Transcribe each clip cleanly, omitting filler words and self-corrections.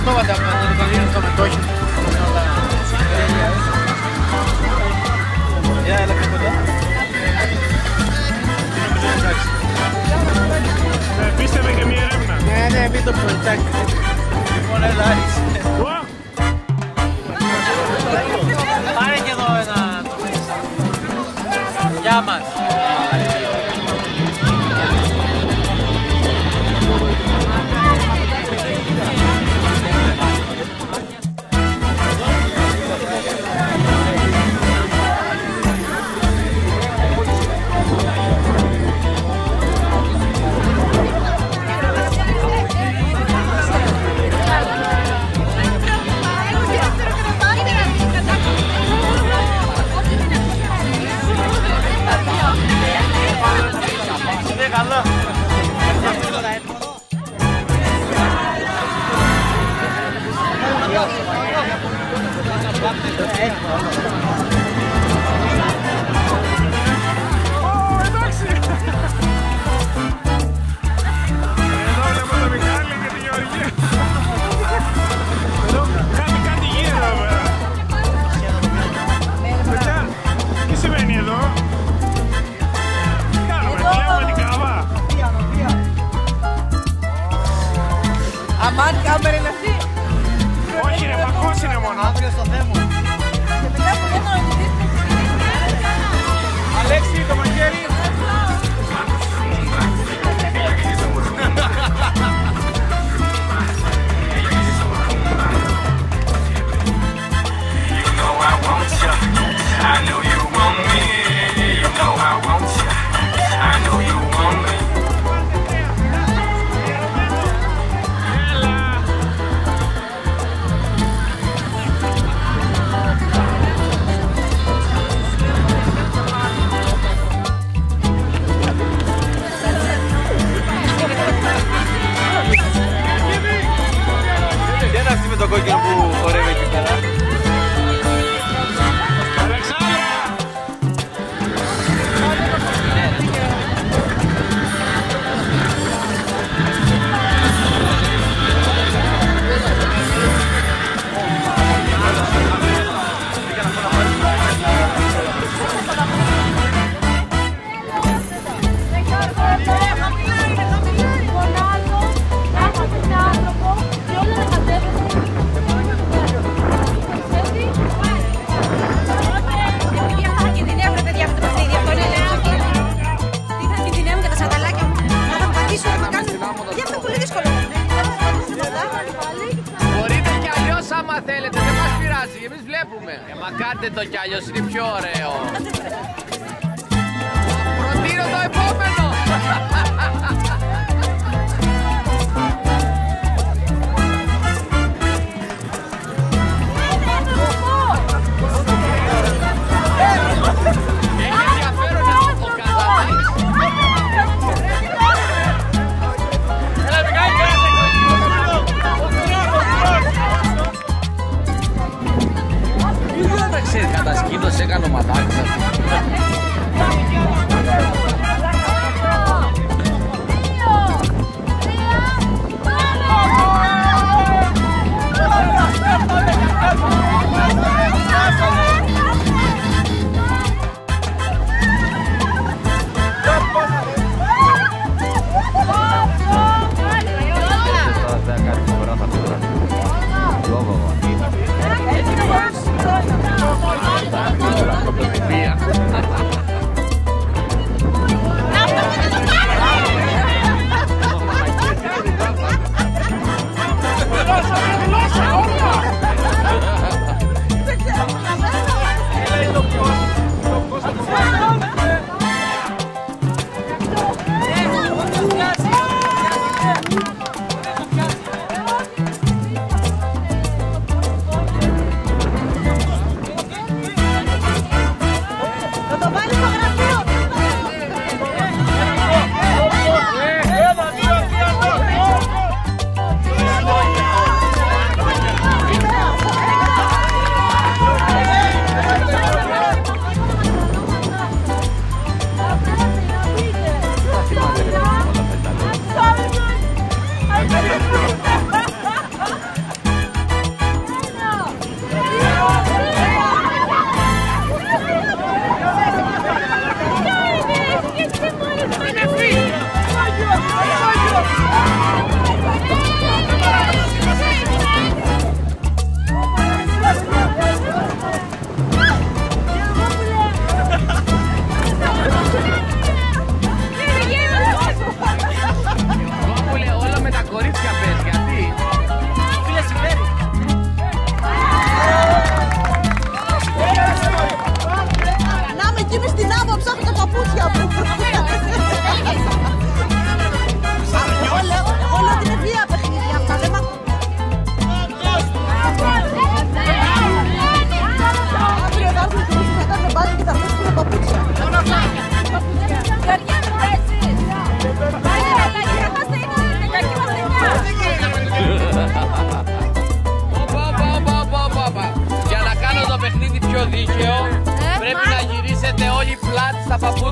αυτόματα από το δίνει το μετόχι. Για έλα πιο κοντά. Πίστευε και μια έρευνα. Ναι, μην το προϊτάκι. Λοιπόν, έλα, άρχισε. Πάρε και εδώ ένα το πεις. Γεια μας. Αμάν κάμερε είναι αυτή. Όχι ρε, πακός είναι μόνο. Αύριο στο θέμα. Και μετά που δεν το Αλέξη, το μαχαίρι. Με το κόκκινο που χορεύει εκεί πέρα. Άμα θέλετε, δεν μας πειράζει, εμείς βλέπουμε. Μα κάντε το κι αλλιώς, είναι πιο ωραίο. Προτείνω το επόμενο. Κατασκήνωσε, έκανε ο μαδάκης αυτό. Λόγω.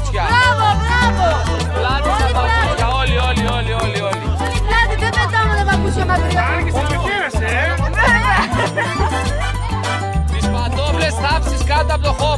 παπούτσια. Μπράβο, μπράβο. Πλάτη στα παπούτσια, όλοι. Πλάτη, δεν πετάμε τα παπούτσια μακριά. Άργησε και πήρασε, Τις παντόφλες θάψεις κάτω από το χώρο.